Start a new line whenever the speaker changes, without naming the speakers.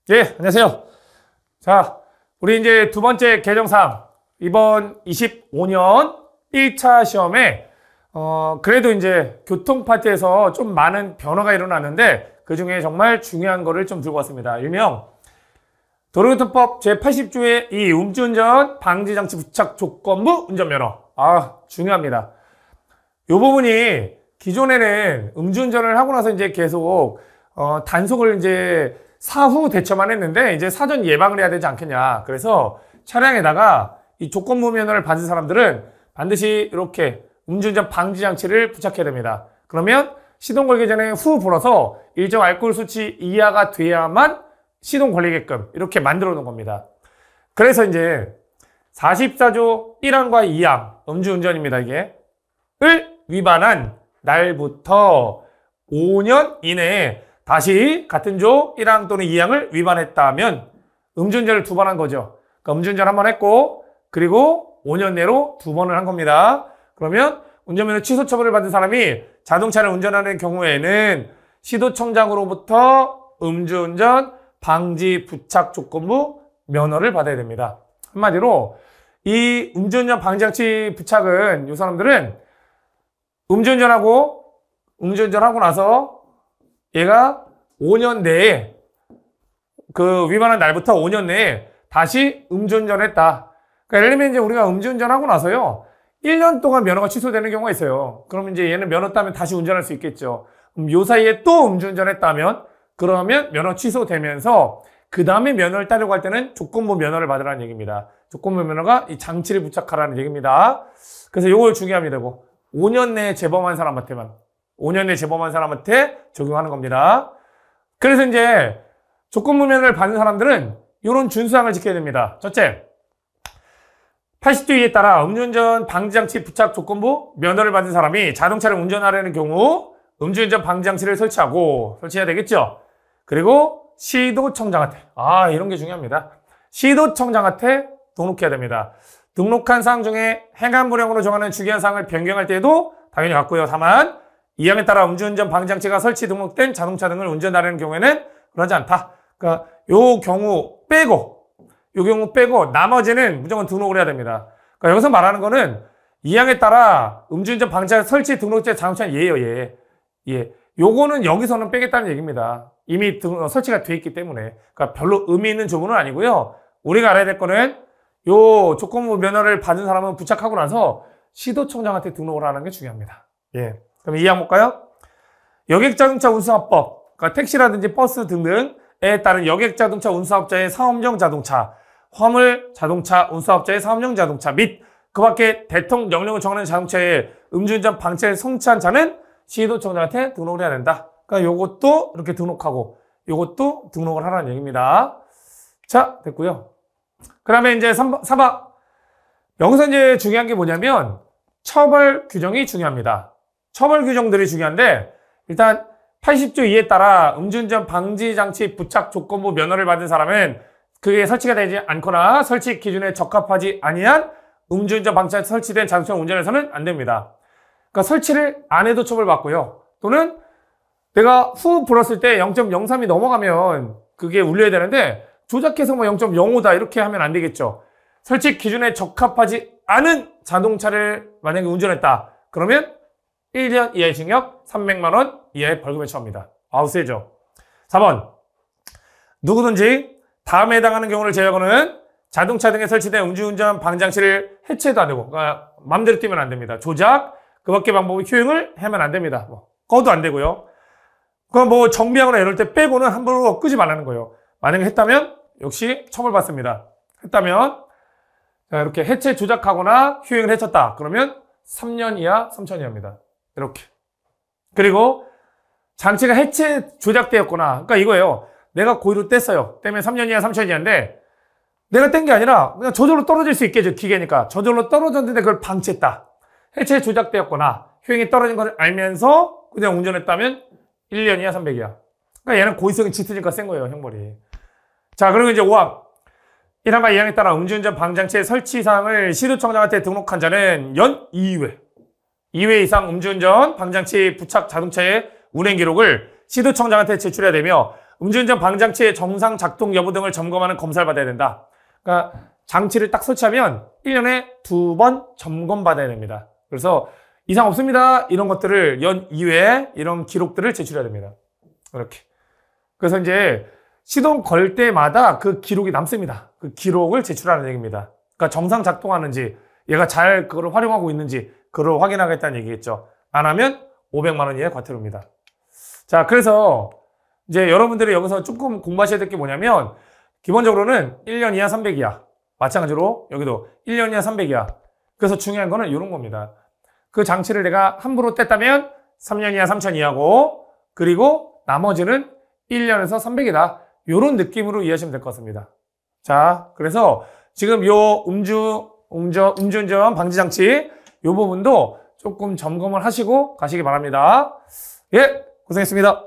예, 안녕하세요. 자, 우리 이제 두 번째 개정사항, 이번 25년 1차 시험에, 그래도 이제 교통 파트에서 좀 많은 변화가 일어났는데, 그 중에 정말 중요한 거를 좀 들고 왔습니다. 일명, 도로교통법 제80조의 이 음주운전 방지장치 부착 조건부 운전면허. 중요합니다. 이 부분이 기존에는 음주운전을 하고 나서 이제 계속, 단속을 이제 사후 대처만 했는데 이제 사전 예방을 해야 되지 않겠냐. 그래서 차량에다가 이 조건부 면허를 받은 사람들은 반드시 이렇게 음주운전 방지 장치를 부착해야 됩니다. 그러면 시동 걸기 전에 후 불어서 일정 알코올 수치 이하가 돼야만 시동 걸리게끔 이렇게 만들어 놓은 겁니다. 그래서 이제 44조 1항과 2항 음주운전입니다. 이게 을 위반한 날부터 5년 이내에 다시 같은 조 1항 또는 2항을 위반했다면 음주운전을 두 번 한 거죠. 그러니까 음주운전 한 번 했고 그리고 5년 내로 두 번을 한 겁니다. 그러면 운전면허 취소 처분을 받은 사람이 자동차를 운전하는 경우에는 시도청장으로부터 음주운전 방지 부착 조건부 면허를 받아야 됩니다. 한마디로 이 음주운전 방지장치 부착은 이 사람들은 음주운전하고 나서 얘가 5년 내에 그 위반한 날부터 5년 내에 다시 음주운전을 했다. 그러니까 예를 들면 이제 우리가 음주운전하고 나서요 1년 동안 면허가 취소되는 경우가 있어요. 그러면 이제 얘는 면허 따면 다시 운전할 수 있겠죠. 요 사이에 또 음주운전했다면 그러면 면허 취소되면서 그 다음에 면허를 따려고 할 때는 조건부 면허를 받으라는 얘기입니다. 조건부 면허가 이 장치를 부착하라는 얘기입니다. 그래서 요걸 중요합니다. 5년 내에 재범한 사람한테만 5년 내에 재범한 사람한테 적용하는 겁니다. 그래서 이제 조건부 면허를 받는 사람들은 이런 준수사항을 지켜야 됩니다. 첫째, 80조 2에 따라 음주운전 방지장치 부착 조건부 면허를 받은 사람이 자동차를 운전하려는 경우 음주운전 방지장치를 설치해야 되겠죠. 그리고 시도청장한테 이런 게 중요합니다. 시도청장한테 등록해야 됩니다. 등록한 사항 중에 행안부령으로 정하는 주기한 사항을 변경할 때에도 당연히 갖고요. 다만 2항에 따라 음주운전 방지장치가 설치 등록된 자동차 등을 운전하려는 경우에는 그러지 않다. 그러니까 요 경우 빼고 나머지는 무조건 등록을 해야 됩니다. 그러니까 여기서 말하는 거는 2항에 따라 음주운전 방지장치 설치 등록된 자동차는 얘예요. 예. 요거는 여기서는 빼겠다는 얘기입니다. 이미 설치가 돼 있기 때문에. 그러니까 별로 의미 있는 조문은 아니고요. 우리가 알아야 될 거는 요 조건부 면허를 받은 사람은 부착하고 나서 시도청장한테 등록을 하는 게 중요합니다. 예. 그럼 2항 볼까요? 여객자동차 운수사업법, 그러니까 택시라든지 버스 등등에 따른 여객자동차 운수사업자의 사업용 자동차, 화물 자동차 운수사업자의 사업용 자동차 및 그 밖에 대통령령을 정하는 자동차의 음주운전 방지를 성취한 자는 시도청장한테 등록을 해야 된다. 그러니까 요것도 이렇게 등록하고 요것도 등록을 하라는 얘기입니다. 자, 됐고요. 그 다음에 이제 3번. 여기서 이제 중요한 게 뭐냐면 처벌 규정이 중요합니다. 처벌 규정들이 중요한데 일단 80조 2에 따라 음주운전 방지장치 부착 조건부 면허를 받은 사람은 그게 설치가 되지 않거나 설치 기준에 적합하지 아니한 음주운전 방지장치 설치된 자동차 운전에서는 안 됩니다. 그러니까 설치를 안 해도 처벌받고요. 또는 내가 후 불었을 때 0.03이 넘어가면 그게 울려야 되는데 조작해서 0.05다 이렇게 하면 안 되겠죠. 설치 기준에 적합하지 않은 자동차를 만약에 운전했다. 그러면 1년 이하의 징역, 300만 원 이하의 벌금에 처합니다. 세죠. 4번. 누구든지 다음에 해당하는 경우를 제외하고는 자동차 등에 설치된 음주운전 방지장치를 해체도 안 되고, 그러니까 맘대로 뛰면 안 됩니다. 조작, 그 밖의 방법의 효용을 하면 안 됩니다. 꺼도 안 되고요. 그럼 정비하거나 이럴 때 빼고는 함부로 끄지 말라는 거예요. 만약에 했다면 역시 처벌받습니다. 했다면 이렇게 해체 조작하거나 효용을 해쳤다. 그러면 3년 이하 3천 이하입니다. 이렇게. 그리고 장치가 해체 조작되었거나, 그러니까 이거예요. 내가 고의로 뗐어요. 떼면 3년 이하 3천 이하인데 내가 뗀 게 아니라 그냥 저절로 떨어질 수 있겠죠. 기계니까. 저절로 떨어졌는데 그걸 방치했다. 해체 조작되었거나 효용이 떨어진 걸 알면서 그냥 운전했다면 1년 이하 300 이하. 그러니까 얘는 고의성이 짙으니까 센 거예요. 형벌이. 자, 그리고 이제 5항. 1항과 2항에 따라 음주운전 방지장치의 설치 사항을 시도청장한테 등록한 자는 연 2회. 2회 이상 음주운전 방지장치 부착 자동차의 운행 기록을 시도청장한테 제출해야 되며 음주운전 방지장치의 정상 작동 여부 등을 점검하는 검사를 받아야 된다. 그러니까 장치를 딱 설치하면 1년에 2번 점검받아야 됩니다. 그래서 이상 없습니다. 이런 것들을 연 2회 이런 기록들을 제출해야 됩니다. 이렇게. 그래서 이제 시동 걸 때마다 그 기록이 남습니다. 그 기록을 제출하는 얘기입니다. 그러니까 정상 작동하는지 얘가 잘 그걸 활용하고 있는지 그걸 확인하겠다는 얘기겠죠. 안 하면 500만 원 이하의 과태료입니다. 자, 그래서 이제 여러분들이 여기서 조금 공부하셔야 될 게 뭐냐면 기본적으로는 1년 이하 300 이하 마찬가지로 여기도 1년 이하 300 이하. 그래서 중요한 거는 이런 겁니다. 그 장치를 내가 함부로 뗐다면 3년 이하 3천 이하고 그리고 나머지는 1년에서 300이다. 이런 느낌으로 이해하시면 될 것 같습니다. 자, 그래서 지금 요 음주운전 방지장치 요 부분도 조금 점검을 하시고 가시기 바랍니다. 예, 고생했습니다.